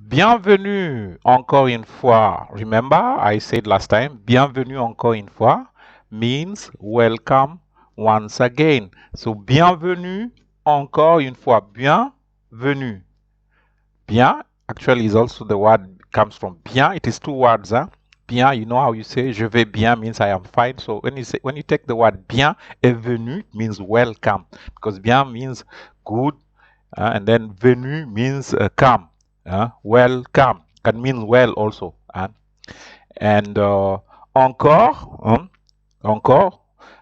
Bienvenue encore une fois. Remember, I said last time, bienvenue encore une fois means welcome once again. So, bienvenue encore une fois. Bienvenue. Bien, actually, is also the word comes from bien. It is two words. Huh? Bien, you know how you say je vais bien means I am fine. So when you take the word bien et venu, it means welcome because bien means good, and then venu means come. Welcome can mean well also. And encore, encore,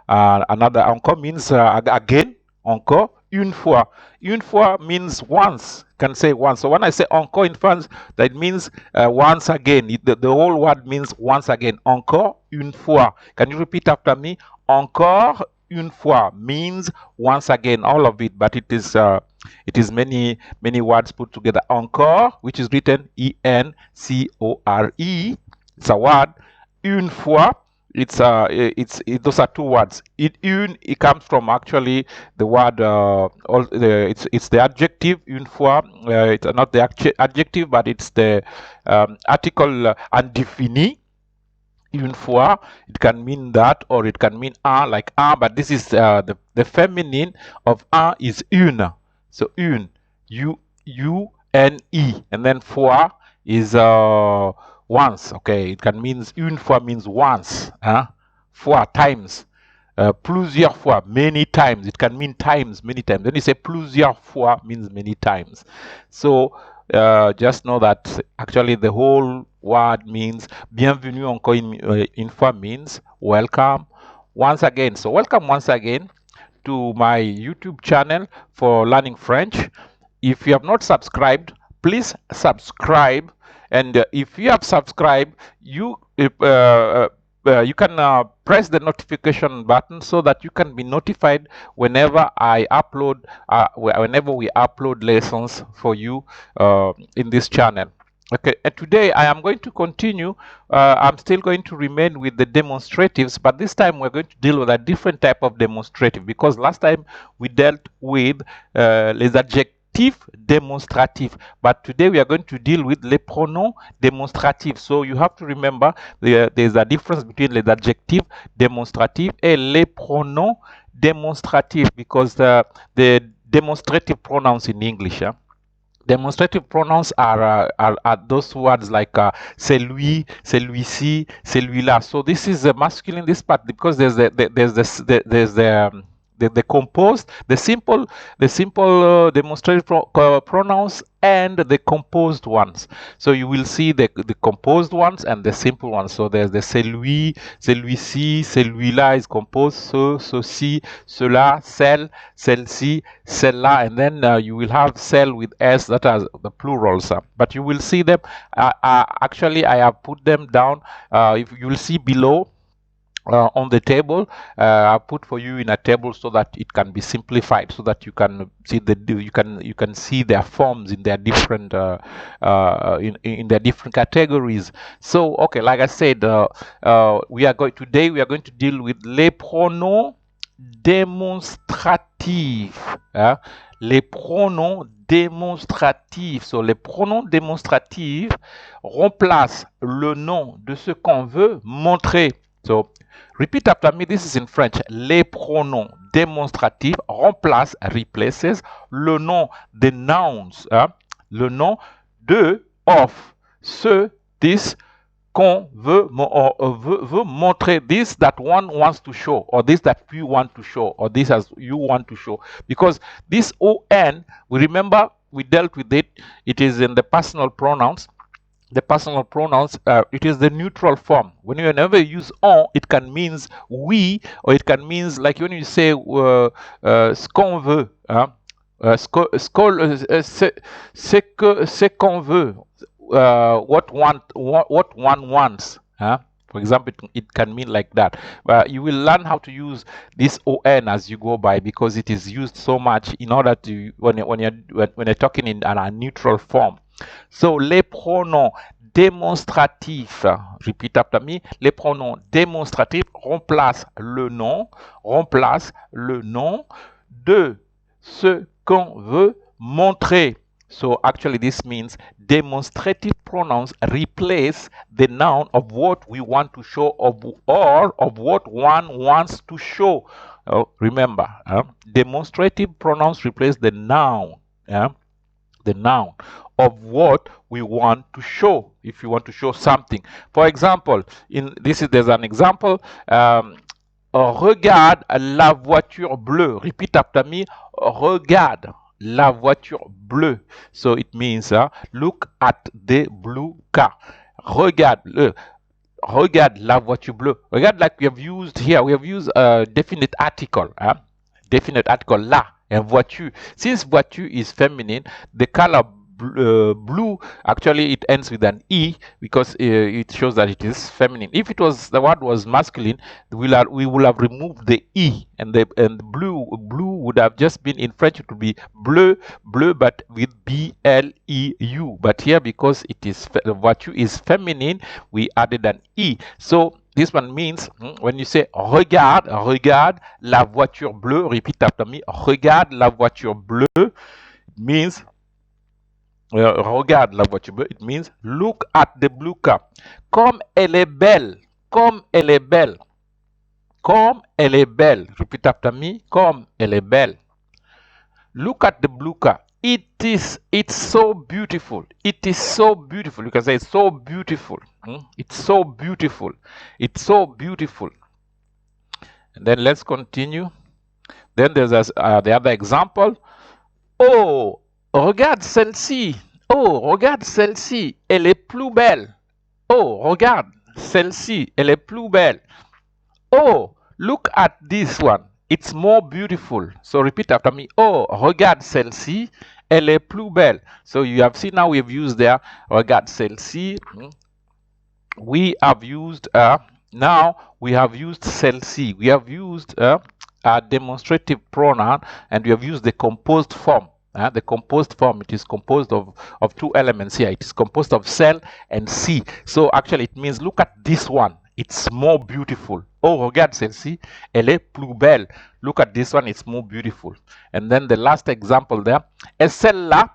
another encore means again, encore, une fois. Une fois means once, can say once. So when I say encore in France, that means once again. The whole word means once again. Encore, une fois. Can you repeat after me? Encore, une fois means once again, all of it, but it is many words put together. Encore, which is written E-N-C-O-R-E. It's a word. Une fois, those are two words. It comes from actually the word. It's the adjective une fois. It's not the adjective, but it's the article indéfini. Une fois, it can mean that, or it can mean un, like un, but this is the feminine of un is une. So une, U-N-E, and then fois is once. Okay, it can mean une fois means once. Fois, times. Plusieurs fois, many times. It can mean times, many times. When you say plusieurs fois, means many times. So just know that actually the whole word means bienvenue encore une fois means welcome once again. So welcome once again to my YouTube channel for learning French. If you have not subscribed, please subscribe. And if you have subscribed, you can press the notification button so that you can be notified whenever I upload, whenever we upload lessons for you in this channel. Okay, and today I am going to continue. I'm still going to remain with the demonstratives, but this time we're going to deal with a different type of demonstrative because last time we dealt with les adjectifs démonstratifs, but today we are going to deal with les pronoms démonstratifs. So you have to remember there's a difference between les adjectifs démonstratifs et les pronoms démonstratifs because the demonstrative pronouns in English. Demonstrative pronouns are those words like celui, celui-ci, celui-là. So this is the masculine, this part, because there's the composed, the simple demonstrative pronouns and the composed ones. So you will see the composed ones and the simple ones. So there's the celui, celui-ci, celui-là is composed, ceux-ci, ceux-là, celle-ci, celle-là, and then you will have cell with s, that are the plurals. But you will see them. Actually, I have put them down. If you will see below. On the table, I put for you in a table so that it can be simplified, so that you can see you can see their forms in their different in their different categories. So okay, like I said, we are going to deal with les pronoms démonstratifs. Les pronoms démonstratifs. So, les pronoms démonstratifs remplacent le nom de ce qu'on veut montrer. So, repeat after me. This is in French. Les pronoms démonstratifs replaces le nom des nouns, le nom de, of, ce, this, qu'on veut montrer, this that one wants to show, or this that you want to show, or this as you want to show. Because this on, we remember we dealt with it. It is in the personal pronouns. The personal pronouns, it is the neutral form. Whenever you use on, it can means we, or it can means like when you say ce qu'on veut, ce qu'on veut, what one wants. For example, it can mean like that. But you will learn how to use this on as you go by, because it is used so much in order to when you're talking in a neutral form. So, les pronoms démonstratifs, repeat after me, les pronoms démonstratifs remplacent le nom de ce qu'on veut montrer. So actually this means demonstrative pronouns replace the noun of what we want to show or of what one wants to show. Remember, demonstrative pronouns replace the noun. The noun of what we want to show. If you want to show something, for example, there's an example. Regarde la voiture bleue. Repeat after me. Regarde la voiture bleue. So it means look at the blue car. Regarde la voiture bleue. Regarde, like we have used here. We have used a definite article. Definite article la. And voiture, since voiture is feminine, the color blue, actually it ends with an e because it shows that it is feminine. If the word was masculine, we will have removed the e, and blue would have just been, in French it would be bleu, but with bleu. But here, because voiture is feminine, we added an e. So this one means when you say regarde la voiture bleue, repeat after me. Regarde la voiture bleue, it means regarde la voiture bleue, it means look at the blue car. Comme elle est belle, comme elle est belle, comme elle est belle. Repeat after me. Comme elle est belle. Look at the blue car. It's so beautiful. It is so beautiful. You can say it's so beautiful. It's so beautiful. It's so beautiful. And then let's continue. Then there's the other example. Oh, regarde celle-ci. Oh, regarde celle-ci. Elle est plus belle. Oh, regarde celle-ci. Elle est plus belle. Oh, look at this one. It's more beautiful. So repeat after me. Oh, regarde celle-ci. Elle est plus belle. So you have seen now we have used there. Regarde celle-ci. We have used now we have used celle-ci. We have used a demonstrative pronoun, and we have used the composed form. The composed form, it is composed of two elements here. It is composed of cell and ci. So actually it means look at this one. It's more beautiful. Oh, regarde celle-ci, elle est plus belle. Look at this one, it's more beautiful. And then the last example there. Et celle-là,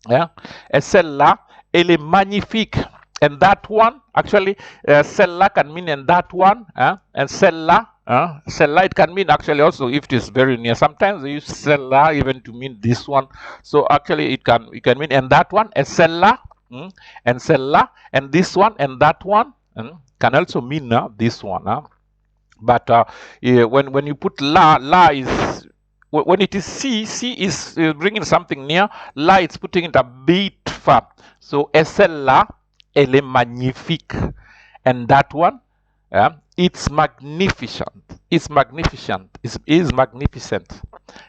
et celle-là, elle est magnifique. And that one, actually, celle-là can mean and that one, and celle-là, celle-là, it can mean actually also if it is very near. Sometimes they use celle-là even to mean this one. So actually it can mean and that one, and celle-là, and celle-là, and this one and that one. Can also mean this one. But when you put la is, when it is ci is bringing something near, la it's putting it a bit far. So celle-là, elle est magnifique, and that one, it's magnificent. It's magnificent. Is magnificent.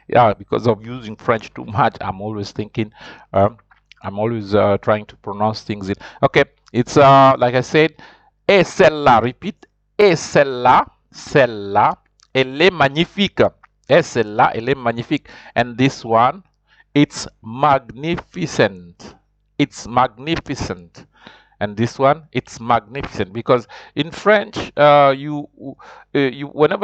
Yeah, because of using French too much, I'm always thinking. I'm always trying to pronounce things in. Okay, it's like I said. Et celle-là, repeat. Et celle-là, celle-là, elle est magnifique. Et celle-là, elle est magnifique. And this one, it's magnificent. It's magnificent. And this one, it's magnificent, because in French, whenever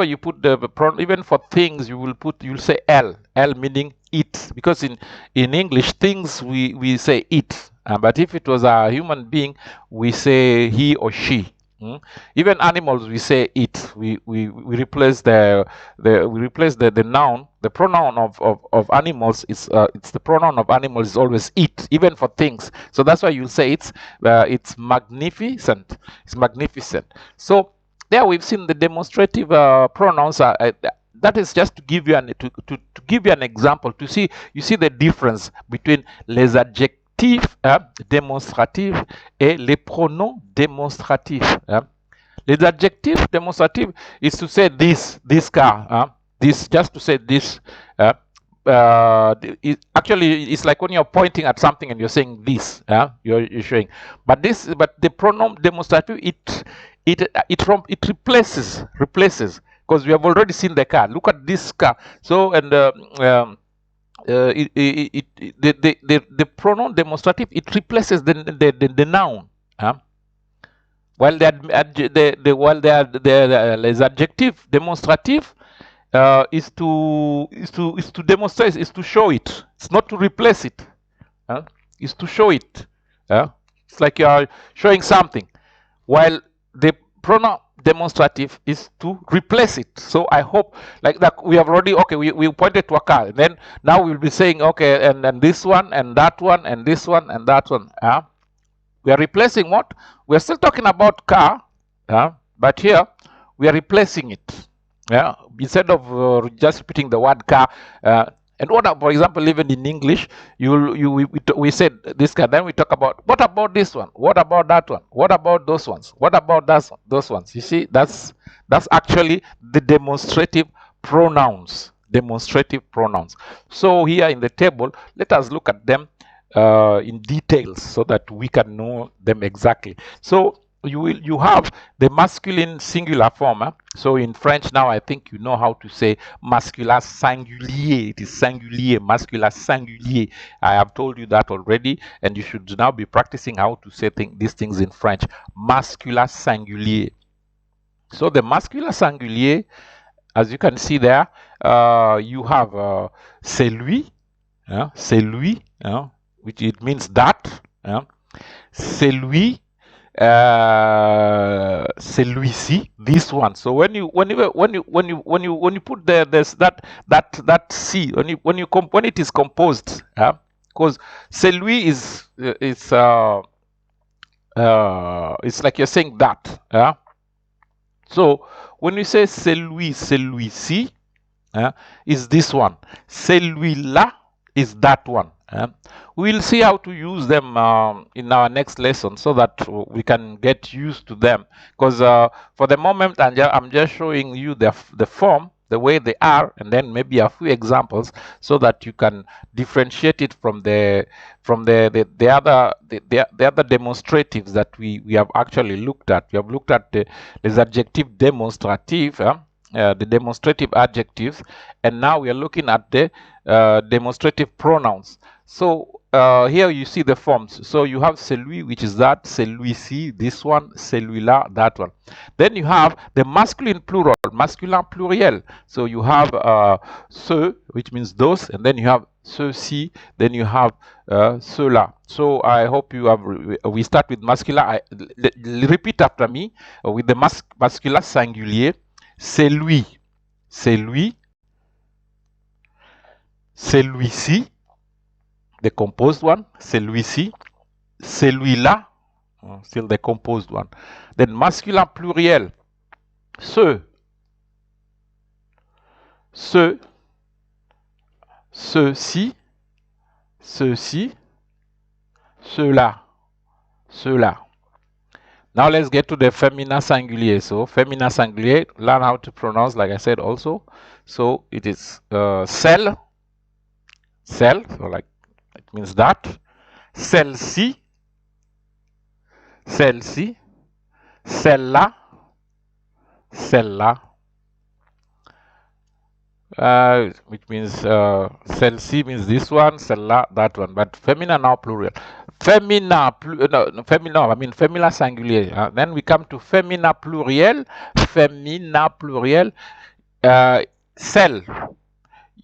you put the pronoun, even for things, you'll say L meaning it, because in English things we say it, but if it was a human being, we say he or she. Even animals, we say it. We replace the noun. The pronoun of animals is it's the pronoun of animals is always it, even for things. So that's why you say it's magnificent. It's magnificent. So there we've seen the demonstrative pronouns. That is just to give you to give you an example, to see the difference between les adjectives démonstratifs et les pronoms démonstratifs. Les adjectives démonstratifs is to say this car, this, just to say this. Actually, it's like when you're pointing at something and you're saying this, you're showing. But the pronoun demonstrative, it replaces, because we have already seen the car. Look at this car. So, and the pronoun demonstrative, it replaces the noun, while les adjectives demonstrative is to demonstrate, is to show it. It's not to replace it. is to show it. It's like you are showing something, while the pronoun demonstrative is to replace it. So I hope like that we have already, okay, we pointed to a car, and then now we'll be saying, okay, and this one and that one and this one and that one. We are replacing what? We are still talking about car, but here we are replacing it. Instead of just repeating the word car. And what, for example, even in English, we said this car. Then we talk about what about this one? What about that one? What about those ones? What about those ones? You see, that's actually the demonstrative pronouns. Demonstrative pronouns. So here in the table, let us look at them in details so that we can know them exactly. So you have the masculine singular form. So in French now, I think you know how to say masculin singulier. It is singulier, masculin singulier. I have told you that already, and you should now be practicing how to say these things in French. Masculin singulier. So the masculin singulier, as you can see there, you have celui, celui, which it means that, celui, celui-ci, this one. So when you put there's that c, when it is composed, because celui is it's like you're saying that, so when you say celui, celui-ci, is this one. Celui-là is that one. We'll see how to use them in our next lesson so that we can get used to them. Because for the moment, I'm just showing you the form, the way they are, and then maybe a few examples so that you can differentiate it from the other demonstratives that we have actually looked at. We have looked at the adjective demonstrative, the demonstrative adjectives, and now we are looking at the demonstrative pronouns. So here you see the forms. So you have celui, which is that, celui-ci, this one, celui-là, that one. Then you have the masculine plural, masculin pluriel. So you have ceux, which means those, and then you have ceux-ci, then you have ceux-là. So I hope you have, we start with masculin. Repeat after me with the masculin singulier. C'est lui, c'est lui, celui-ci, the composed one, celui-ci, celui-là, still the composed one. Then masculin pluriel, ceux, ceux, ceux-ci, ceux-ci, ceux-là, ceux-là. Now let's get to the feminine singulier. So feminine singulier, learn how to pronounce, like I said also. So it is celle, celle, so like it means that. Celle-ci, celle-ci, celle-là, celle-là. Which means celle-ci means this one, celle-là, that one. But feminine now plural. Femina, I mean femina singulier. Then we come to femina pluriel. Femina pluriel. Cell.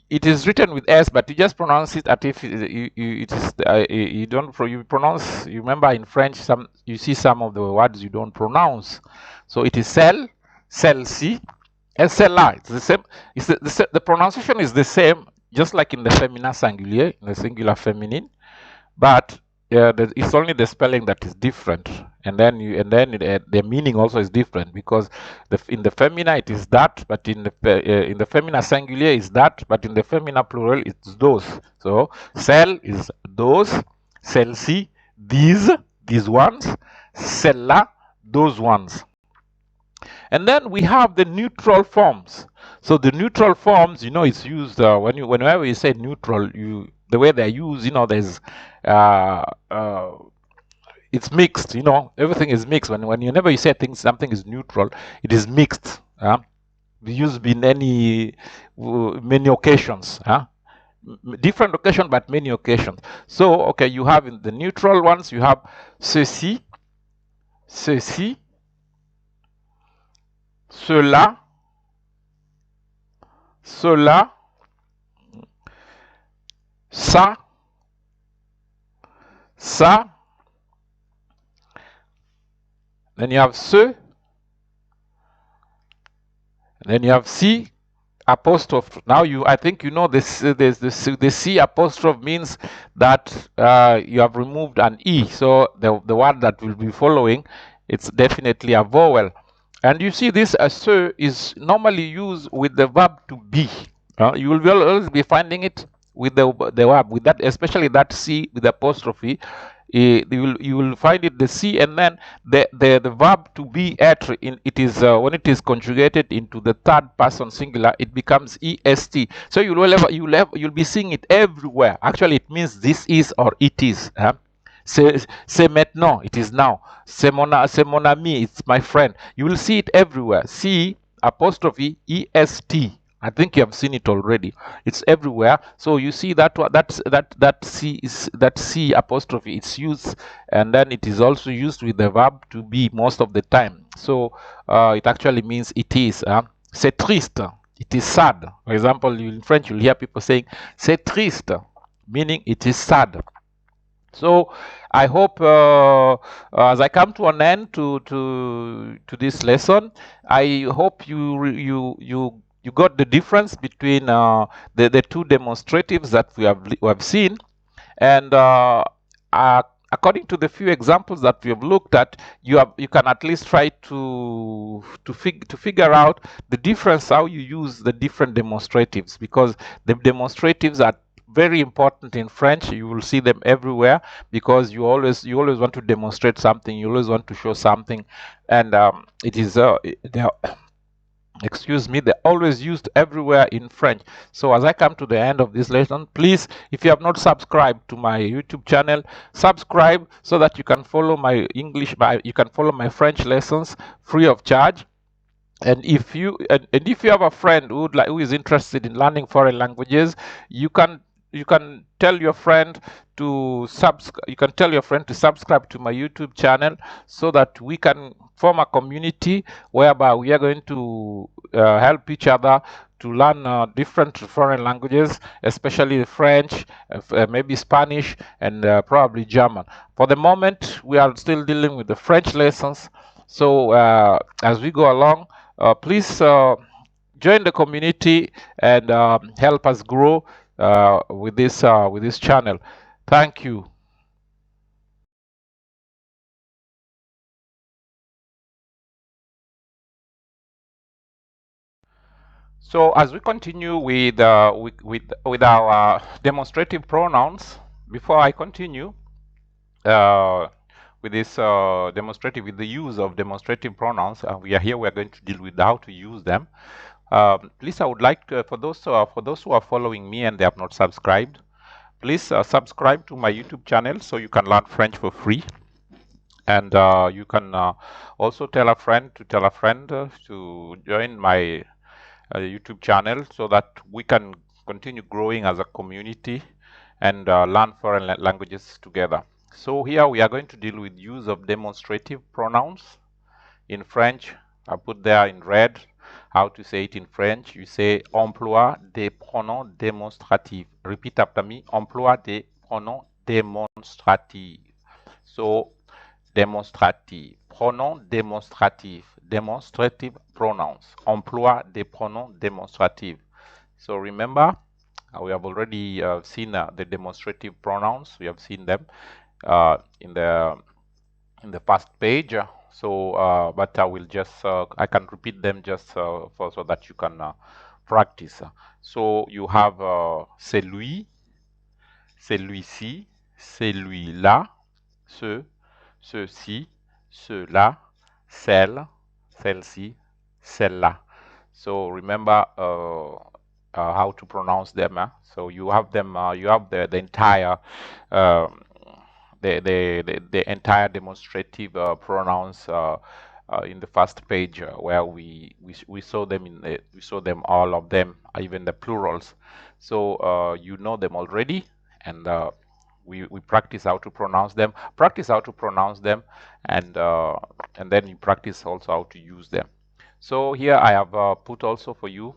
It is written with S, but you just pronounce it as if you don't. You pronounce. You remember in French, you see some of the words you don't pronounce. So it is celle, celle-ci, and celle-là. It's the same. The pronunciation is the same, just like in the feminine singulier, in the singular feminine, but it's only the spelling that is different, and then the meaning also is different, because in the feminine it is that, but in the feminine singulier is that, but in the feminine plural it's those. So celle is those, celle-ci these ones, celle-là those ones. And then we have the neutral forms. So the neutral forms, it's used whenever you say neutral, the way they're used, there's it's mixed, everything is mixed. Whenever you say something is neutral, it is mixed. Used in many occasions. Different occasions, but many occasions. So, okay, you have in the neutral ones, you have ceux-ci, ceux-ci, ceux-là, ceux-là, ça, ça. Then you have ce. Then you have ci apostrophe. Now I think you know this. The c apostrophe means that you have removed an e. So the word that will be following, it's definitely a vowel. And you see this ce is normally used with the verb to be. You will always be finding it with the verb, with that, especially that c with apostrophe. You will find it the c, and then the verb to be at it is when it is conjugated into the third person singular, it becomes est. So you'll be seeing it everywhere. Actually, it means this is or it is. C'est maintenant, it is now. C'est mon ami, it's my friend. You will see it everywhere. C apostrophe est. I think you have seen it already. It's everywhere. So you see that C apostrophe. It's used, and then it is also used with the verb to be most of the time. So it actually means it is. C'est triste. It is sad. For example, in French, you'll hear people saying "c'est triste," meaning it is sad. So I hope as I come to an end to this lesson, I hope you got the difference between the two demonstratives that we have seen, and according to the few examples that we have looked at, you can at least try to figure out the difference, how you use the different demonstratives, because the demonstratives are very important in French. You will see them everywhere because you always want to demonstrate something, you always want to show something, and it is they are, excuse me, they're always used everywhere in French. So as I come to the end of this lesson, please, if you have not subscribed to my YouTube channel, subscribe so that you can follow my you can follow my French lessons free of charge. And if you have a friend who is interested in learning foreign languages, you can tell your friend to subscribe to my YouTube channel, so that we can form a community whereby we are going to help each other to learn different foreign languages, especially French, maybe Spanish, and probably German. For the moment, we are still dealing with the French lessons. So as we go along, please join the community and help us grow with this channel. Thank you. So as we continue with our demonstrative pronouns, before I continue with this demonstrative, with the use of demonstrative pronouns, we are going to deal with how to use them. Please, I would like for those who are following me and they have not subscribed, please subscribe to my YouTube channel so you can learn French for free. And you can also tell a friend to join my YouTube channel, so that we can continue growing as a community and learn foreign languages together. So here we are going to deal with use of demonstrative pronouns. In French, I put there in red how to say it in French. You say emploi des pronoms démonstratifs. Repeat after me. Emploi des pronoms démonstratifs. So démonstrative, pronom démonstratif, demonstrative pronouns, emploi des pronoms démonstratifs. So remember, we have already seen the demonstrative pronouns. We have seen them in the first page. So, but I will just I can repeat them just so that you can practice. So you have celui, celui-ci, celui-là, ceux-ci, ceux-là, celle-ci, celle-là. So remember how to pronounce them. So you have them. You have the entire the entire demonstrative pronouns in the first page, where we saw them we saw them, all of them, even the plurals. So you know them already, and we practice how to pronounce them. And then you practice also how to use them. So here I have put also for you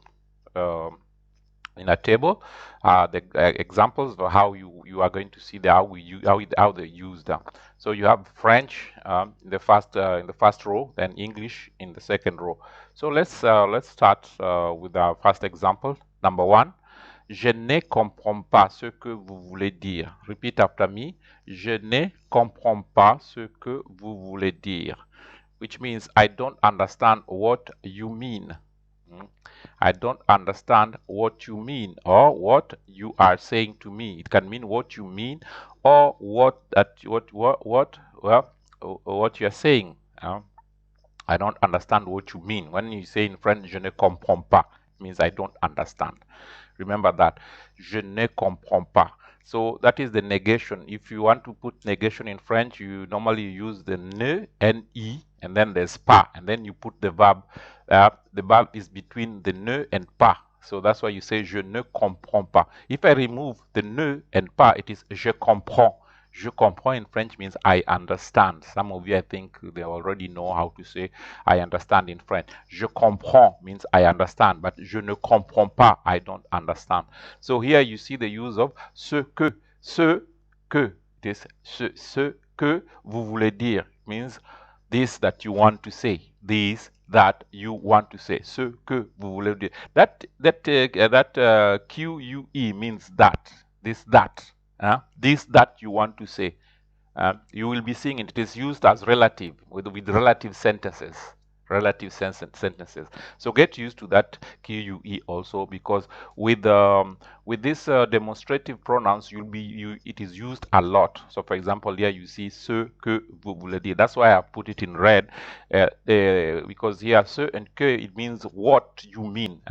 in a table, the examples of how you are going to see how they use them. So you have French in the first row, then English in the second row. So let's start with our first example. Number one. Je ne comprends pas ce que vous voulez dire. Repeat after me. Je ne comprends pas ce que vous voulez dire. Which means I don't understand what you mean. I don't understand what you mean or what you are saying to me. It can mean what you mean or what you are saying. I don't understand what you mean. When you say in French, je ne comprends pas, it means I don't understand. Remember that. Je ne comprends pas. So that is the negation. If you want to put negation in French, you normally use the ne, N-E, and then there's pas, and then you put the verb. The verb is between the ne and pas. So that's why you say je ne comprends pas. If I remove the ne and pas, it is je comprends. Je comprends in French means I understand. Some of you, I think, they already know how to say I understand in French. Je comprends means I understand, but je ne comprends pas, I don't understand. So here you see the use of ce que. This ce que vous voulez dire means this that you want to say. This that you want to say. Ce que vous voulez dire. That QUE means that. This that. This that you want to say. You will be seeing it is used as relative with relative sentences. Relative sentences. So get used to that QUE also, because with this demonstrative pronouns, it is used a lot. So for example, here you see ce que vous voulez dire. That's why I put it in red, because here ce and que, it means what you mean.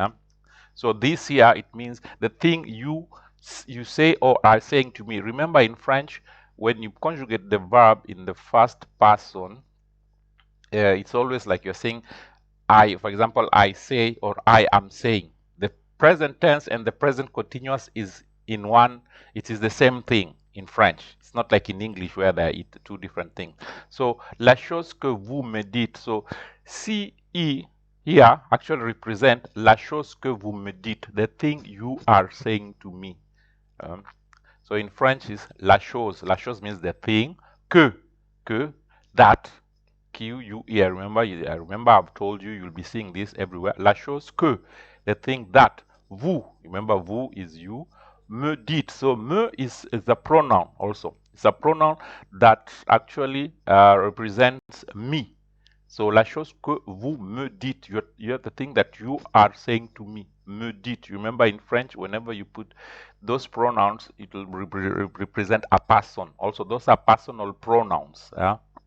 So this here, it means the thing you say or are saying to me. Remember in French, when you conjugate the verb in the first person, it's always like you're saying I. For example, I say or I am saying. The present tense and the present continuous is in one. It is the same thing in French. It's not like in English where there are two different things. So la chose que vous me dites. So si here actually represent la chose que vous me dites, the thing you are saying to me. So in French is la chose. La chose means the thing. Que, that. QUE. I remember I've told you you'll be seeing this everywhere. La chose que, the thing that. Vous, remember vous is you. Me dites. So me is a pronoun also. It's a pronoun that actually represents me. So la chose que vous me dites, you're the thing that you are saying to me. Me dites. Remember in French, whenever you put those pronouns, it will represent a person. Also, those are personal pronouns.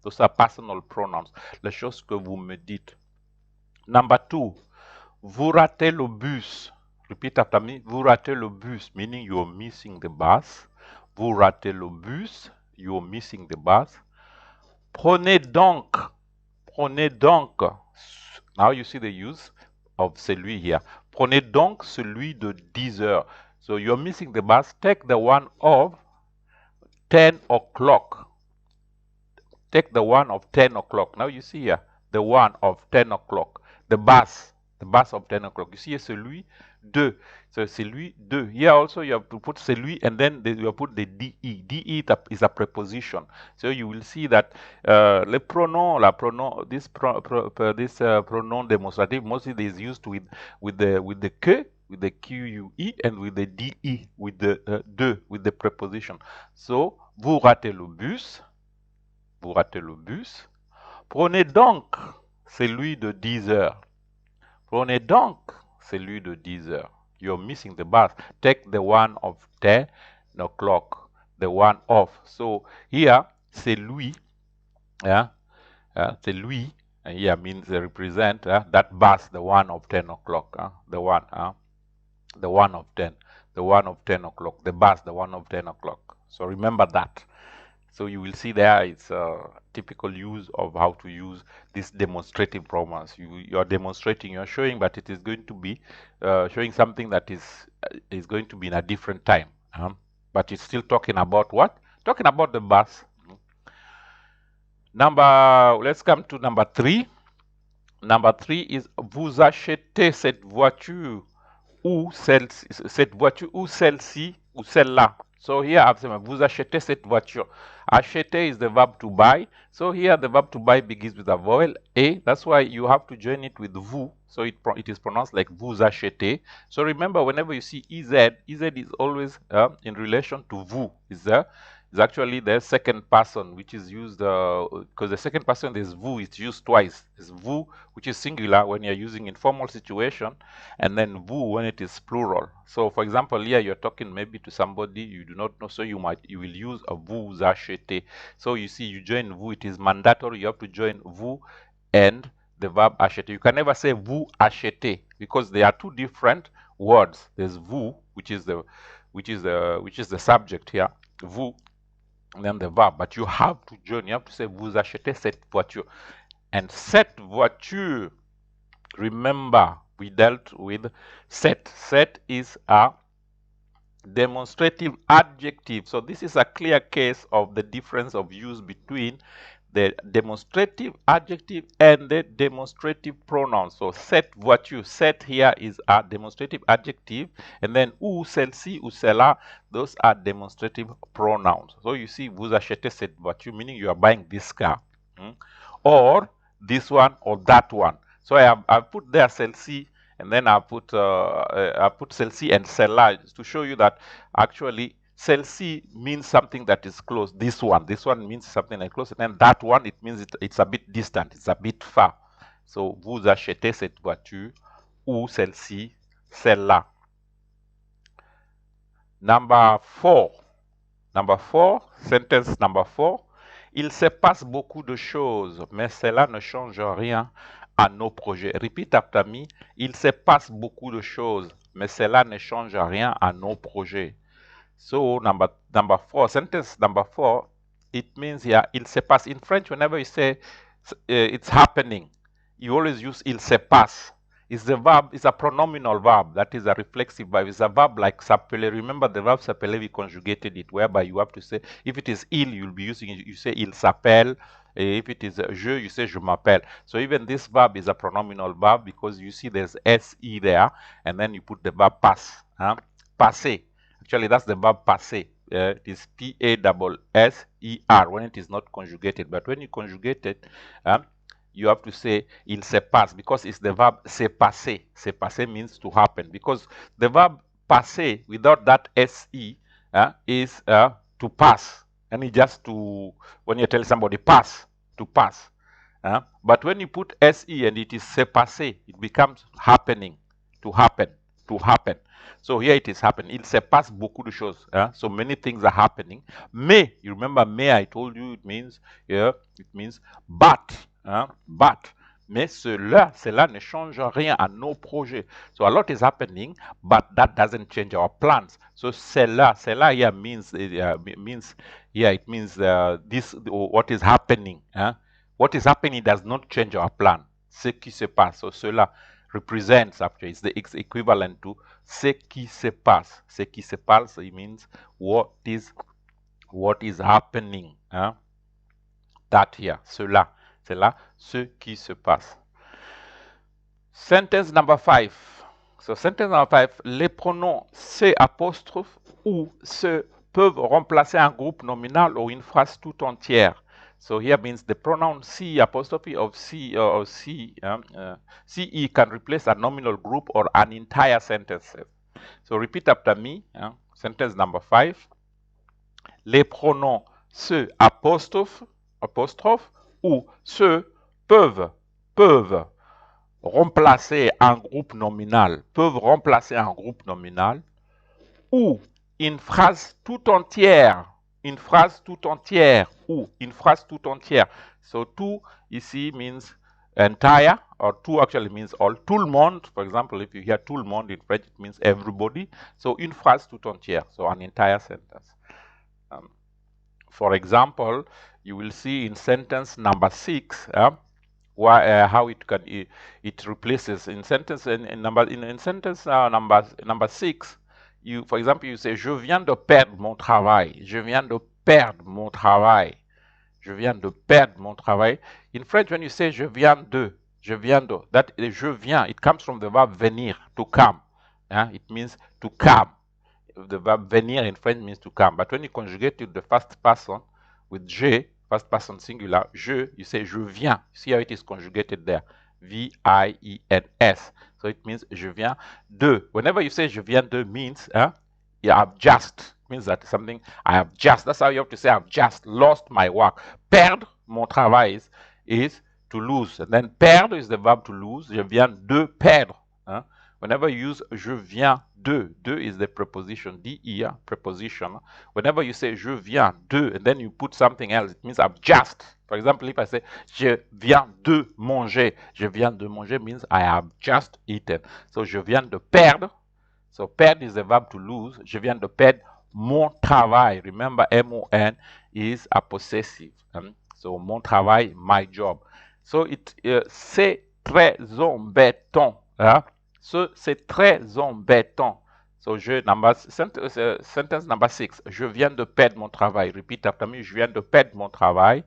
Those are personal pronouns. La chose que vous me dites. Number two, vous ratez le bus. Repeat after me. Vous ratez le bus, meaning you're missing the bus. Vous ratez le bus, you're missing the bus. Prenez donc. Prenez donc. Now you see the use of celui here. Prenez donc celui de 10 heures. So you're missing the bus. Take the one of 10 o'clock. Take the one of 10 o'clock. Now you see here, the one of 10 o'clock. The bus of 10 o'clock. You see here, celui de. So celui de. Here also you have to put celui and then you put the DE. DE is a preposition. So you will see that this pronoun demonstrative mostly is used with the que, with the QUE, and with the DE, with the de, with the preposition. So vous ratez le bus. Vous ratez le bus. Prenez donc celui de 10 heures. Prenez donc celui de 10 heures. You're missing the bus. Take the one of 10 o'clock. The one of. So here, celui, celui, and here means they represent that bus, the one of 10 o'clock. The one of 10. The one of 10 o'clock. The bus, the one of 10 o'clock. So remember that. So you will see there it's a typical use of how to use this demonstrative pronouns. You're demonstrating, you're showing, but it is going to be showing something that is going to be in a different time. But it's still talking about what? Talking about the bus. Let's come to number 3. Number 3 is vous achetez cette voiture ou cette voiture, ou celle-ci, ou celle-là. So here I have said, vous achetez cette voiture. Acheter is the verb to buy. So here the verb to buy begins with a vowel A. That's why you have to join it with vous. So it is pronounced like vous achetez. So remember, whenever you see EZ, EZ is always in relation to vous. Is actually the second person, which is used because the second person is vous. It's used twice. It's vous, which is singular when you're using informal situation, and then vous when it is plural. So, for example, here you're talking maybe to somebody you do not know, so you will use a vous achetez. So you see, you join vous. It is mandatory. You have to join vous and the verb acheter. You can never say vous achetez because they are two different words. There's vous, which is the subject here. Vous. And then the verb, but you have to join. You have to say vous achetez cette voiture. And cette voiture, remember we dealt with cette. Cette is a demonstrative adjective. So this is a clear case of the difference of use between the demonstrative adjective and the demonstrative pronoun. So cette voiture, cette here is a demonstrative adjective, and then ou, celle-ci, ou celle-là, those are demonstrative pronouns. So you see, vous achetez cette voiture, meaning you are buying this car, or this one or that one. So I put there celle-ci, and then I put celle-ci and celle-là to show you that actually celle-ci means something that is close. This one means something like close, and then that one, it means it's a bit distant, it's a bit far. So vous achetez cette voiture, ou celle-ci, celle-là. Number four, sentence number 4. Il se passe beaucoup de choses, mais cela ne change rien à nos projets. Repeat after me. Il se passe beaucoup de choses, mais cela ne change rien à nos projets. So number 4, sentence number 4, it means here, il se passe. In French, whenever you say it's happening, you always use il se passe. It's the verb, it's a pronominal verb, that is a reflexive verb. It's a verb like s'appeler. Remember the verb s'appeler, we conjugated it, whereby you have to say, if it is il, you'll be using it, you say il s'appelle. If it is je, you say je m'appelle. So even this verb is a pronominal verb because you see there's se there, and then you put the verb passe, passer. Actually, that's the verb passer. It is P-A-S-S-E-R when it is not conjugated. But when you conjugate it, you have to say il se passe because it's the verb se passer. Se passer means to happen because the verb passer without that se is to pass. And it just to, when you tell somebody pass, to pass. But when you put se and it is se passer, it becomes happening, to happen, to happen. So here it is happening. Il se passe beaucoup de choses. So many things are happening. Mais, you remember mais, I told you it means but. But. Mais cela ne change rien à nos projets. So a lot is happening, but that doesn't change our plans. So celle-là here means this, what is happening. What is happening does not change our plan. Ce qui se passe. So cela represents, actually, it's the equivalent to ce qui se passe. Ce qui se passe, it means what is happening. That here, cela, ce qui se passe. Sentence number 5. So sentence number 5, les pronoms ce apostrophe ou ce peuvent remplacer un groupe nominal ou une phrase tout entière. So here means the pronoun C apostrophe of C or C, CE can replace a nominal group or an entire sentence. So repeat after me, sentence number 5. Les pronoms ce apostrophe ou ce peuvent remplacer un groupe nominal, ou une phrase tout entière, ou une phrase tout entière. So tout ici means entire, or tout actually means all. Tout le monde, for example, if you hear tout le monde in French, it means everybody. So une phrase tout entière, so an entire sentence. For example, you will see in sentence number 6 how it replaces in sentence in sentence number 6. You, for example, you say je viens de perdre mon travail. Je viens de perdre mon travail. In French, when you say je viens de, that je viens, it comes from the verb venir, to come. It means to come. The verb venir in French means to come. But when you conjugate it the first person with je, first person singular, je, you say je viens. See how it is conjugated there. V-I-E-N-S. So it means je viens de. Whenever you say je viens de means, you have just. Means that something I have just. That's how you have to say I've just lost my work. Perdre, mon travail is to lose. And then perdre is the verb to lose. Je viens de perdre. Whenever you use je viens de is the preposition, de, preposition. Whenever you say je viens de, and then you put something else, it means I've just. For example, if I say je viens de manger, je viens de manger means I have just eaten. So je viens de perdre. So perdre is the verb to lose. Je viens de perdre mon travail. Remember, M-O-N is a possessive. So mon travail, my job. So c'est très embêtant. So c'est très embêtant. So sentence number 6. Je viens de perdre mon travail. Repeat after me. Je viens de perdre mon travail.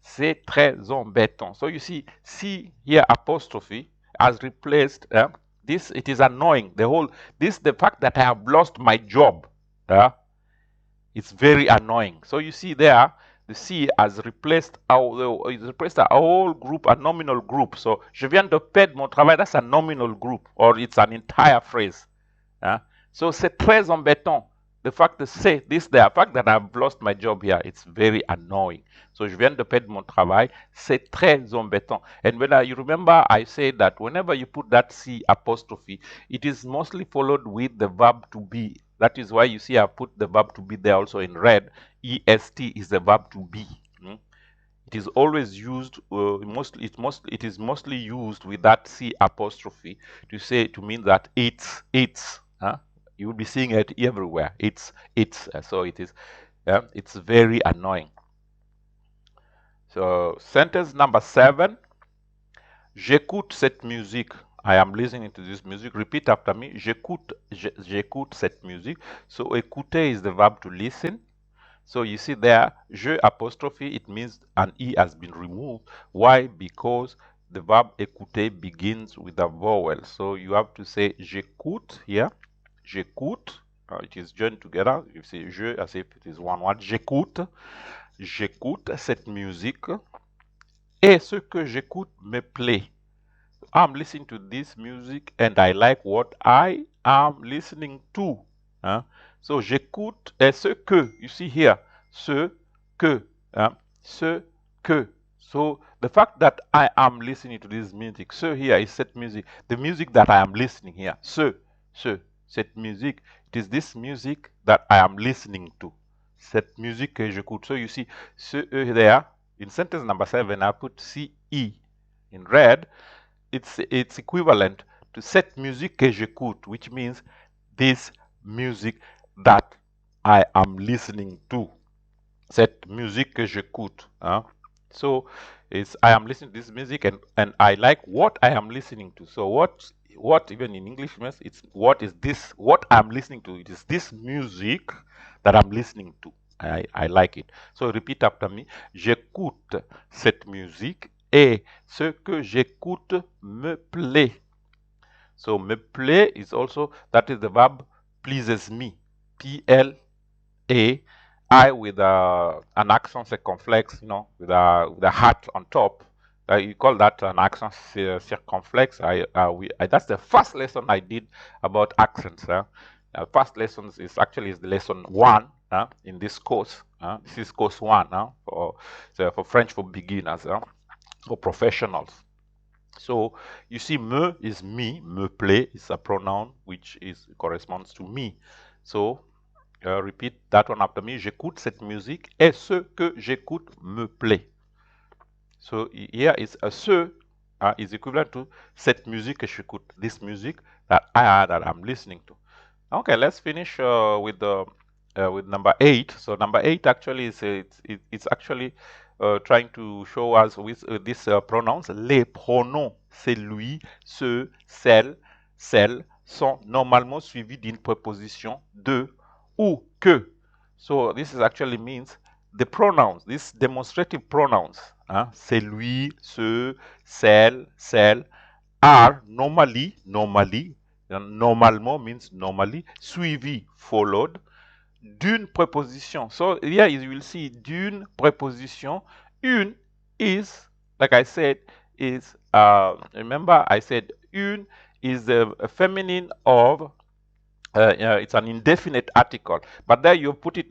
C'est très embêtant. So you see here apostrophe has replaced this. It is annoying. The fact that I have lost my job. It's very annoying. So you see there, the C has replaced a whole group, a nominal group. So je viens de perdre mon travail, that's a nominal group, or it's an entire phrase. So c'est très embêtant. The fact that the fact that I've lost my job here, it's very annoying. So je viens de perdre mon travail, c'est très embêtant. And when you remember, I said that whenever you put that C apostrophe, it is mostly followed with the verb to be. That is why you see I put the verb to be there also in red. EST is the verb to be. It is always used. It is mostly used with that C apostrophe to mean that it's. You will be seeing it everywhere. It's. So it is. It's very annoying. So sentence number 7. J'écoute cette musique. I am listening to this music. Repeat after me. J'écoute cette musique. So écouter is the verb to listen. So you see there, je apostrophe, it means an E has been removed. Why? Because the verb écouter begins with a vowel. So you have to say j'écoute here. J'écoute. It is joined together. You say je as if it is one word. J'écoute cette musique. Et ce que j'écoute me plaît. I'm listening to this music and I like what I am listening to. So j'écoute ce que, you see here, ce que. So the fact that I am listening to this music, ce here is cette music, the music that I am listening here, cette musique, it is this music that I am listening to. Cette musique que j'écoute. So you see, ce there, in sentence number 7, I put CE in red. It's equivalent to cette musique que j'écoute, which means this music that I am listening to. Cette musique que j'écoute. So I am listening to this music and I like what I am listening to. So what even in English means it's what I'm listening to. It is this music that I'm listening to. I like it. So repeat after me. J'écoute cette musique et ce que j'écoute me plaît. So me plaît is also, that is the verb pleases me. P-L-A, I with an accent circumflex, with a hat on top. You call that an accent circumflex. That's the first lesson I did about accents. First lesson is the lesson 1 in this course. This is course 1 for French for beginners, for professionals. So you see, me is me, me plaît is a pronoun which corresponds to me. So repeat that one after me. J'écoute cette musique et ce que j'écoute me plaît. So here is a ce is equivalent to cette musique que j'écoute, this music that I'm listening to. Okay, let's finish with number 8. So number 8 actually is it's actually trying to show us with these pronouns. Les pronoms celui, ceux, celle sont normalement suivis d'une préposition de ou que. So this actually means the pronouns, these demonstrative pronouns, celui, ceux, celle, are normally Normalement means normally. Suivi, followed. D'une préposition. So here you will see d'une préposition. Une is, like I said, is, remember I said une is the feminine of, it's an indefinite article. But there you put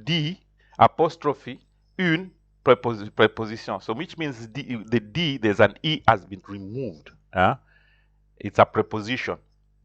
D apostrophe une preposition. So which means the D, there's an E has been removed. It's a preposition.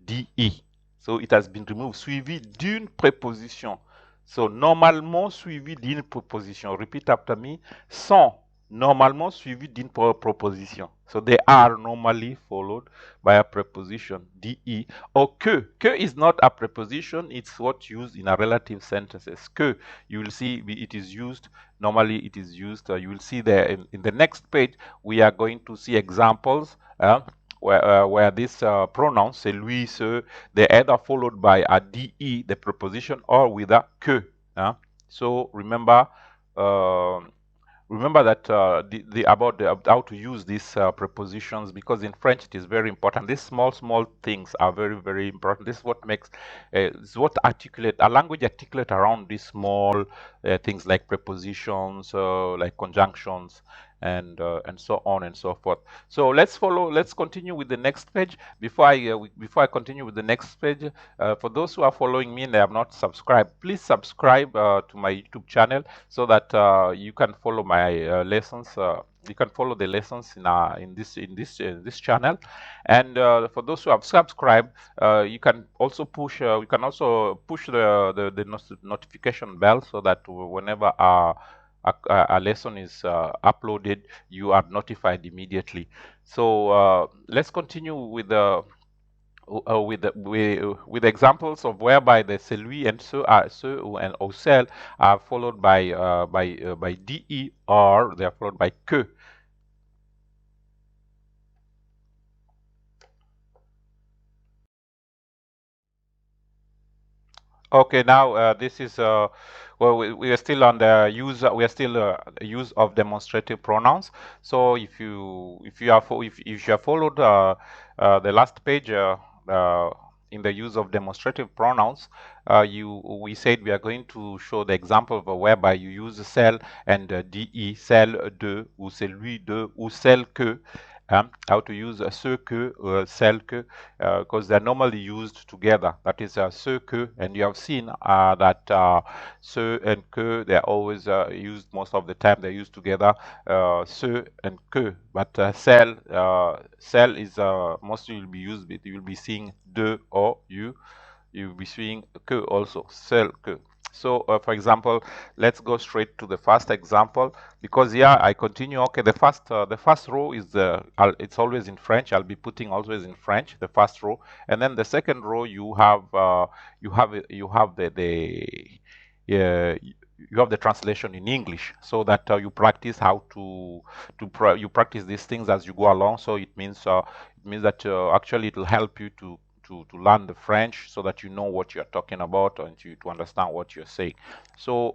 DE. So it has been removed. Suivi d'une préposition. So normalement suivi d'une préposition. Repeat after me. Sont normalement suivi d'une proposition. So they are normally followed by a preposition. DE. Or que. Que is not a preposition. It's what used in a relative sentences. Que, you will see it is used. Normally it is used. You will see there in the next page. We are going to see examples. Where these pronouns, celui, ceux, they're either followed by a de, the preposition, or with a que. So remember that about how to use these prepositions, because in French it is very important. These small things are very, very important. This is what makes is what articulate a language articulate around these small things like prepositions, like conjunctions, and so on and so forth. So let's continue with the next page. Before I continue with the next page, for those who are following me and they have not subscribed, please subscribe to my YouTube channel so that you can follow my lessons. You can follow the lessons in this channel. And for those who have subscribed, you can also push the notification bell so that whenever a lesson is uploaded, you are notified immediately. So let's continue with with examples of whereby the celui and ceux and or celle are followed by de, or they are followed by que. Okay, now this is well, we are still on the use. We are still use of demonstrative pronouns. So if you have followed the last page in the use of demonstrative pronouns, we said we are going to show the example of whereby you use celle and de, celle de, ou celui de, ou celle que. How to use ceux que, celle que, because they're normally used together. That is ceux que, and you have seen that ceux and que, they're always used most of the time. They're used together, ceux and que. But celle is mostly you'll be used. You'll be seeing de or you. You'll be seeing que also, celle que. So, for example, let's go straight to the first example, because here I continue. Okay, the first row is it's always in French. I'll be putting always in French, the first row, and then the second row you have the translation in English, so that you practice how you practice these things as you go along. So it means that actually it will help you to learn the French, so that you know what you're talking about and to understand what you're saying. So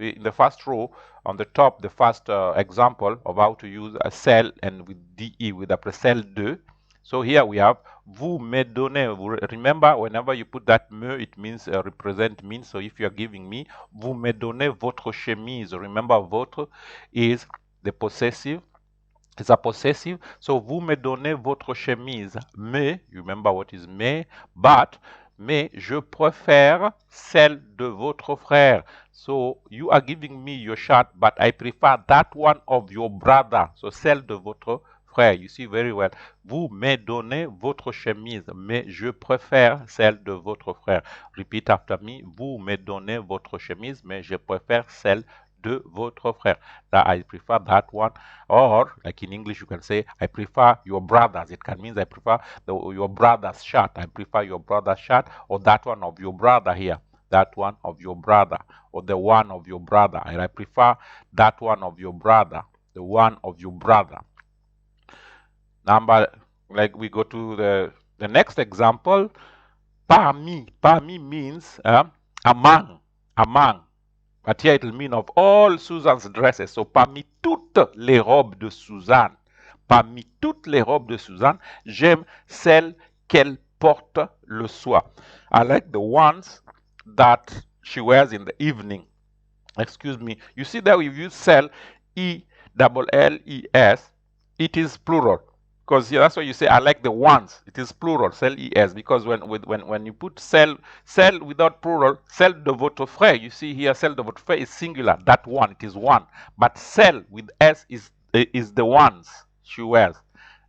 in the first row on the top, the first example of how to use a celle and with de, with après celle de. So here we have vous me donnez. Remember, whenever you put that me, it means represent means. So if you're giving me, vous me donnez votre chemise. Remember, votre is the possessive. It's a possessive. So vous me donnez votre chemise. Mais, you remember what is mais, but, mais je préfère celle de votre frère. So you are giving me your shirt, but I prefer that one of your brother. So celle de votre frère. You see very well. Vous me donnez votre chemise, mais je préfère celle de votre frère. Repeat after me. Vous me donnez votre chemise, mais je préfère celle de votre frère. That I prefer that one. Or, like in English, you can say, I prefer your brother's. It can mean I prefer your brother's shirt. I prefer your brother's shirt, or that one of your brother here. That one of your brother, or the one of your brother. And I prefer that one of your brother, the one of your brother. Number, like we go to the next example. Parmi. Parmi means among. But here it will mean of all Susan's dresses. So parmi toutes les robes de Suzanne, j'aime celle qu'elle porte le soir. I like the ones that she wears in the evening. Excuse me. You see that we use cell, E-double-L-E-S. It is plural. Because that's why you say I like the ones. It is plural, celle-is, because when you put cell without plural, celle de votre frère, you see here celle de votre frère is singular. That one, it is one. But celle with s is the ones she wears.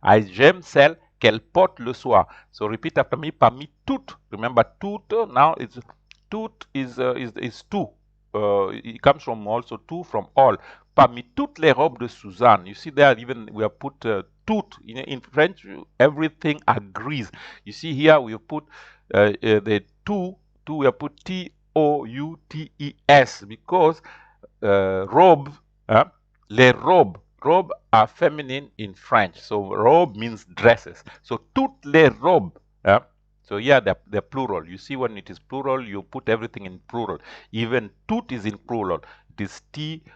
J'aime celle qu'elle porte le soir. So repeat after me. Parmi toutes. Remember toutes. Now it's toutes is two. It comes from also two from all. Parmi toutes les robes de Suzanne, you see there even we have put tout. In French, everything agrees. You see here we have put the two, we have put T-O-U-T-E-S because robe, les robes are feminine in French. So robe means dresses. So toutes les robes. So yeah, they're plural. You see when it is plural, you put everything in plural. Even tout is in plural. It is T-O-U-T-E-S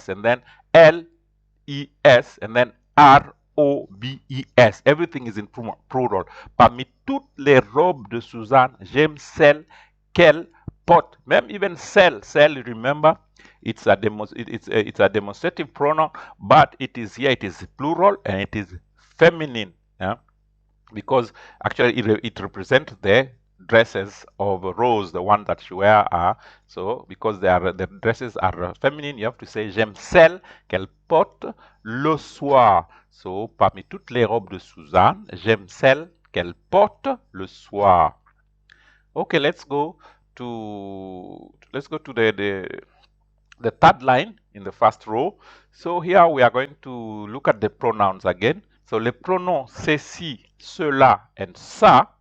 and then L-E-S and then R-O-B-E-S. Everything is in plural. Parmi toutes les robes de Suzanne, j'aime celle qu'elle porte. Même even celle, remember, it's a demonstrative pronoun, but it is here, it is plural and it is feminine. Because actually it represents the dresses of Rose, the one that she wear are. So because the dresses are feminine, you have to say j'aime celle qu'elle porte le soir. So parmi toutes les robes de Suzanne, j'aime celle qu'elle porte le soir. Okay, let's go to the third line in the first row. So here we are going to look at the pronouns again. So les pronoms ceux-ci, ceux-là, and ça,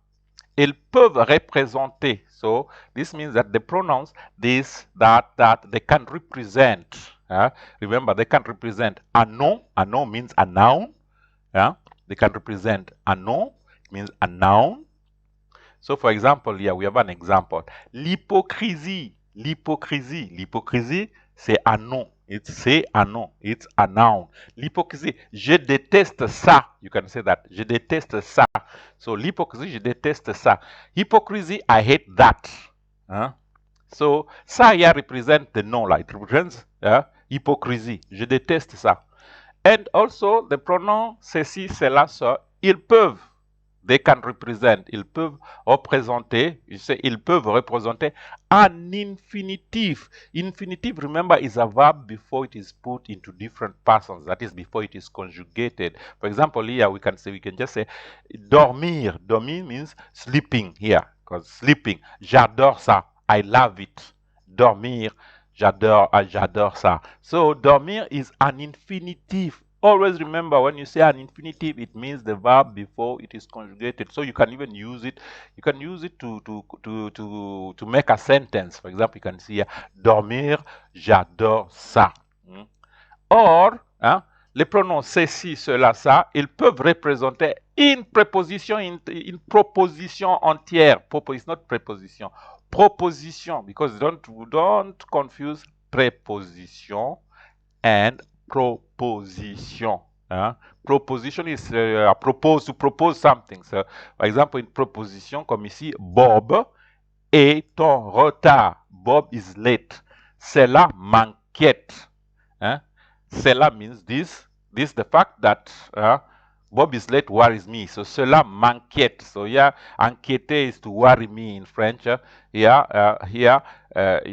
ils peuvent représenter. So this means that the pronouns, this, that, they can represent. Remember, they can represent a noun. A noun means a noun. They can represent a noun, means a noun. So for example, here we have an example. L'hypocrisie. L'hypocrisie, c'est un nom. C'est un nom. It's a noun. L'hypocrisie, je déteste ça. You can say that. Je déteste ça. So l'hypocrisie, je déteste ça. Hypocrisy, I hate that. So ça here represent the noun. It represents hypocrisie. Je déteste ça. And also the pronoun ceux-ci, celle-là, ça, ils peuvent. They can represent, ils peuvent représenter, ils peuvent représenter an infinitive. Infinitive, remember, is a verb before it is put into different persons, that is before it is conjugated. For example, here we can just say dormir. Dormir means sleeping here, because sleeping. J'adore ça. I love it. Dormir, j'adore ça. So dormir is an infinitive. Always remember when you say an infinitive, it means the verb before it is conjugated. So you can even use it. You can use it to make a sentence. For example, you can see here, dormir, j'adore ça. Or, les pronoms ceux-ci, ceux-là, ça, ils peuvent représenter une préposition, une proposition entière. It's not preposition. Proposition, because don't confuse preposition and proposition. Proposition is to propose something. So, par exemple, une proposition comme ici, Bob est en retard. Bob is late. Cela m'inquiète. Cela means this, the fact that Bob is late worries me. So cela m'inquiète. So yeah, inquiéter is to worry me in French. Here,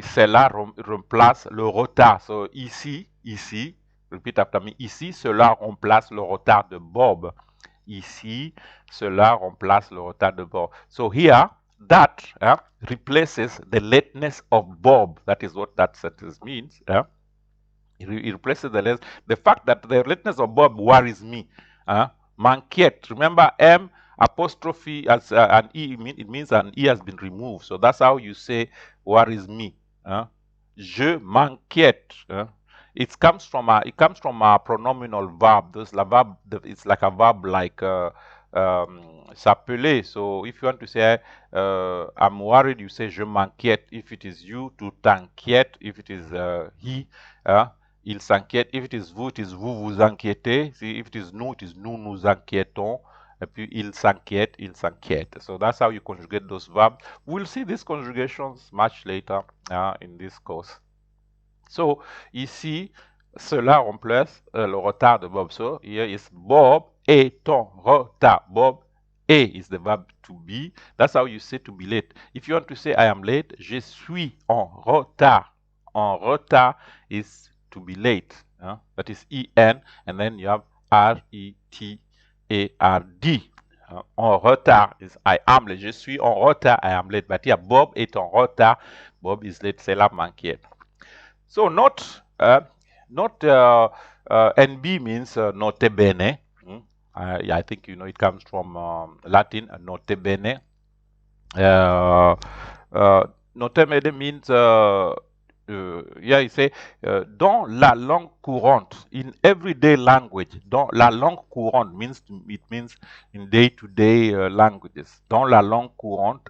cela remplace le retard. So ici, repeat after me. Ici, cela remplace le retard de Bob. Ici, cela remplace le retard de Bob. So here, that replaces the lateness of Bob. That is what that sentence means. It replaces the fact that the lateness of Bob worries me. M'inquiète. Remember, M apostrophe as an E, it means an E has been removed. So that's how you say worries me. Je m'inquiète. It comes from a pronominal verb. It's like a verb like s'appeler. So if you want to say I'm worried, you say je m'inquiète. If it is you, tu t'inquiètes. If it is he, il s'inquiète. If it is vous vous inquiétez. See, if it is nous nous inquiétons. et puis il s'inquiète, il s'inquiète. So that's how you conjugate those verbs. We'll see these conjugations much later in this course. So ici, cela remplace le retard de Bob. So here is Bob est en retard. Bob is the verb to be. That's how you say to be late. If you want to say I am late, je suis en retard. En retard is to be late. That is en, and then you have retard. En retard is I am late. Je suis en retard, I am late. But here Bob est en retard. Bob is late. C'est là m'inquiète. So note, NB means note bene. I think you know it comes from Latin, note bene. Note bene means, you say, dans la langue courante, in everyday language. Dans la langue courante means, it means in day-to-day languages. Dans la langue courante,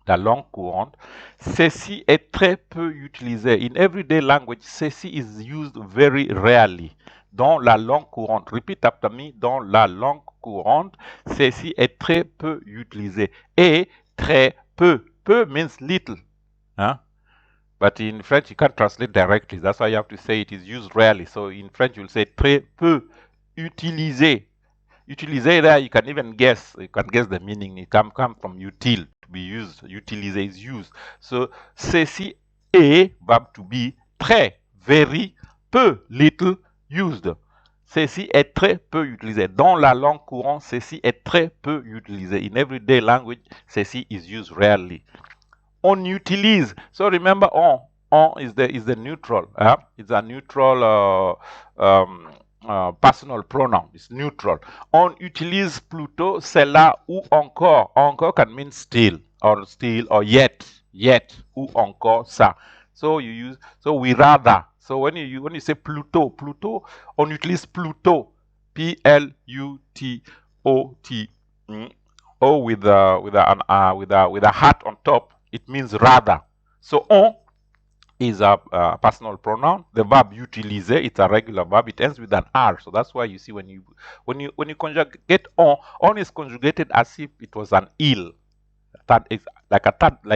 la langue courante, ceci est très peu utilisé. In everyday language, ceci is used very rarely. Dans la langue courante, repeat after me, dans la langue courante, ceci est très peu utilisé. Et très peu. Peu means little. But in French, you can't translate directly. That's why you have to say it is used rarely. So in French, you'll say très peu utilisé. Utilisé there, you can even guess. You can guess the meaning. It come from util, to be used. Utiliser is used. So, ceci est, verb to be, très, very, peu, little, used. Ceci est très peu utilisé. Dans la langue courante, ceci est très peu utilisé. In everyday language, ceci is used rarely. On utilise. So remember, on is the neutral. It's a neutral personal pronoun. It's neutral. On utilise plutôt celle-là ou encore. Encore can mean still or yet, ou encore ça. So you use, so we rather. So when you say plutôt, on utilise plutôt. Plutot. O with a hat on top. It means rather. So on is a personal pronoun. The verb utiliser, it's a regular verb. It ends with an R. So that's why you see when you conjugate on is conjugated as if it was an il. Third is like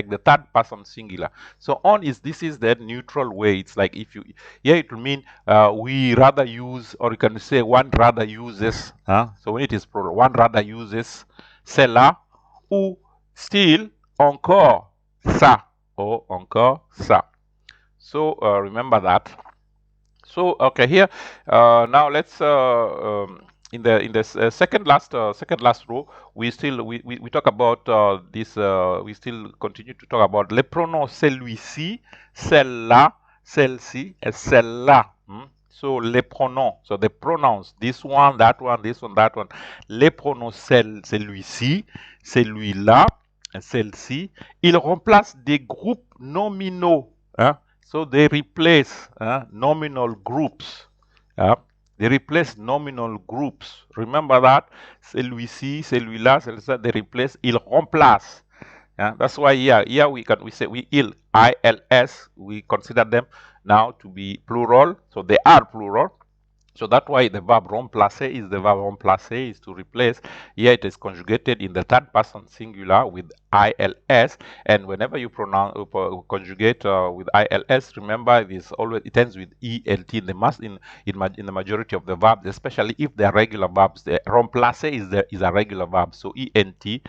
the third person singular. So on is, this is the neutral way. It's like if you, here it will mean we rather use, or you can say one rather uses. So when it is plural, one rather uses celle-là, ou still encore ça, or encore ça. So remember that. So okay, here now let's in the second last row, we talk about this. We still continue to talk about les pronoms celui-ci, celle-là, celle-ci, and celle-là. So les pronoms, so the pronouns, this one, that one, this one, that one. Les pronoms celui-ci, celui-là, celle-ci, ils remplacent des groupes nominaux. So they replace nominal groups. They replace nominal groups. Remember that? Celui-ci, celui-là, celle-là, they replace, ils remplacent. That's why here we say ILS, we consider them now to be plural. So they are plural. So that's why the verb remplacer is the verb remplacer, is to replace. Here it is conjugated in the third person singular with ILS, and whenever you conjugate with ILS, remember it ends with ENT in the majority of the verbs, especially if they are regular verbs. The remplacer is a regular verb, so ENT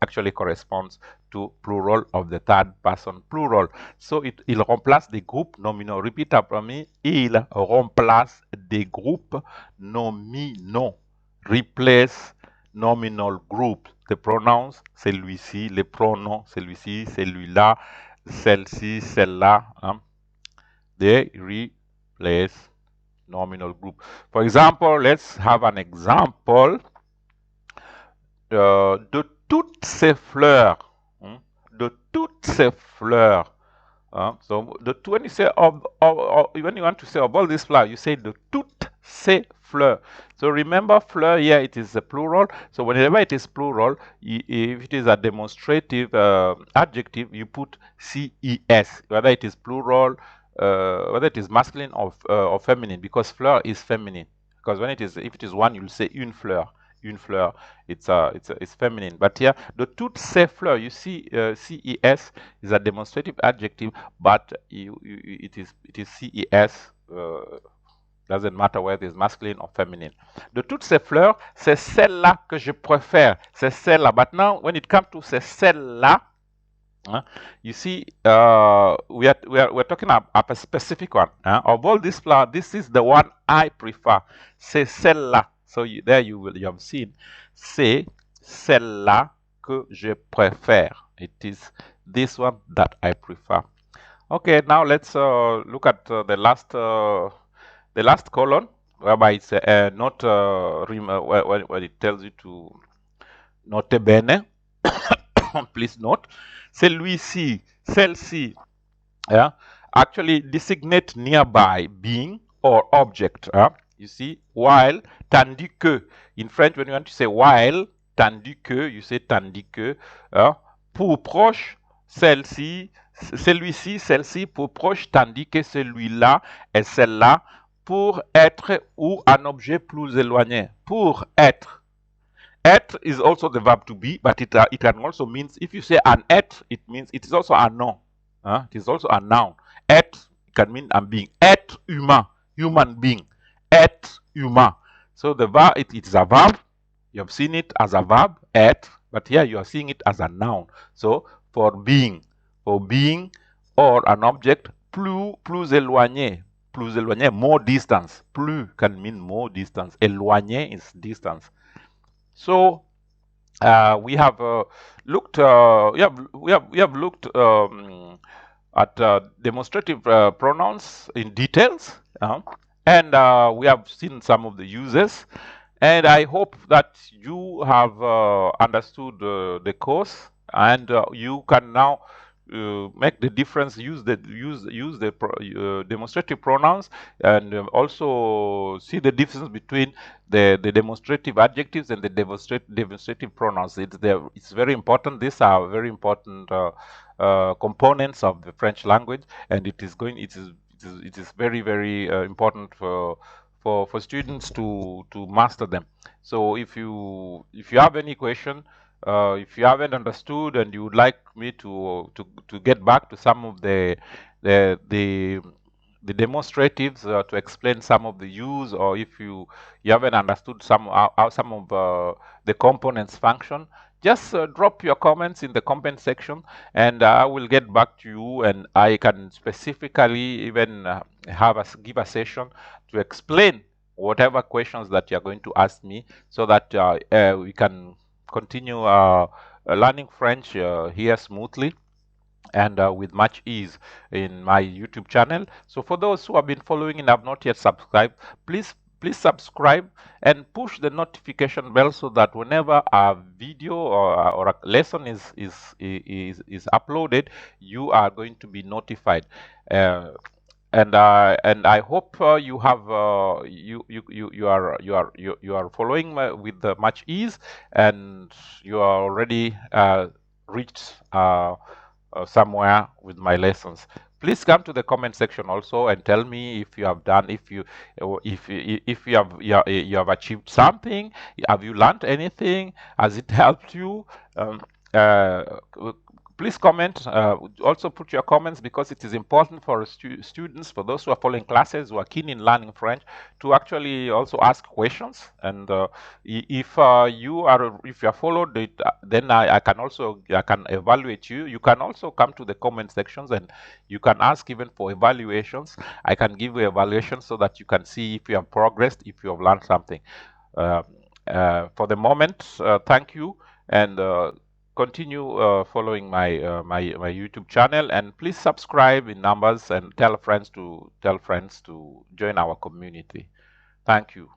actually corresponds to plural of the third person plural. So il remplace des groupes nominaux. Repeat after me. Il remplace des groupes nominaux. Replace nominal groups. The pronouns, celui-ci, les pronoms, celui-ci, celui-là, celle-ci, celle-là. They replace nominal group. For example, let's have an example. De toutes ces fleurs. De toutes ces fleurs. So when you say when you want to say of all these flowers, you say de toutes ces fleurs. So remember, fleur here, it is a plural. So whenever it is plural, if it is a demonstrative adjective, you put ces, whether it is plural, whether it is masculine or feminine, because fleur is feminine. Because if it is one, you'll say une fleur. une fleur, it's feminine. But here, the toutes ces fleurs, you see, ces is a demonstrative adjective, but it is ces. Doesn't matter whether it's masculine or feminine. De toutes ces fleurs, c'est celle-là que je préfère. C'est celle-là. But now, when it comes to celle-là, you see, we're talking about a specific one. Of all these flowers, this is the one I prefer. C'est celle-là. So there you have seen. C'est celle-là que je préfère. It is this one that I prefer. Okay, now let's look at the last column, whereby it's not when it tells you to note bene. Please note, celui-ci, celle-ci, actually designate nearby being or object. You see, while, tandis que. In French, when you want to say while, tandis que, you say tandis que. Pour proche, celle-ci, celui-ci, celle-ci, pour proche, tandis que celui-là et celle-là, pour être ou un objet plus éloigné. Pour être. Être is also the verb to be, but it can also mean, if you say an être, it means it is also a noun. It is also a noun. Être can mean a being. Être humain, human being. Être humain. So the verb, it is a verb. You have seen it as a verb, être, but here you are seeing it as a noun. So for being or an object, plus éloigné. Plus éloigné, more distance. Plus can mean more distance. Éloigné is distance. So we have looked. We have looked at demonstrative pronouns in details, and we have seen some of the uses. And I hope that you have understood the course, and you can now make the difference. Use the demonstrative pronouns, and also see the difference between the demonstrative adjectives and the demonstrative pronouns. It's very important. These are very important components of the French language, and it is very, very important for students to master them. So if you have any question, if you haven't understood and you would like me to get back to some of the demonstratives to explain some of the use, or if you haven't understood how some of the components function, just drop your comments in the comment section, and I will get back to you, and I can specifically even give a session to explain whatever questions that you're going to ask me, so that we can continue learning French here smoothly and with much ease in my YouTube channel. So for those who have been following and have not yet subscribed, please subscribe and push the notification bell, so that whenever a video or a lesson is uploaded, you are going to be notified. And I hope you have you are following with much ease, and you are already reached somewhere with my lessons. Please come to the comment section also and tell me if you have done, if you have achieved something. Have you learned anything? Has it helped you? Please comment. Also put your comments, because it is important for students, for those who are following classes, who are keen in learning French, to actually also ask questions. And if you are followed it, then I can evaluate you. You can also come to the comment sections, and you can ask even for evaluations. I can give you evaluations so that you can see if you have progressed, if you have learned something. For the moment, thank you, and continue following my YouTube channel, and please subscribe in numbers, and tell friends to join our community. Thank you.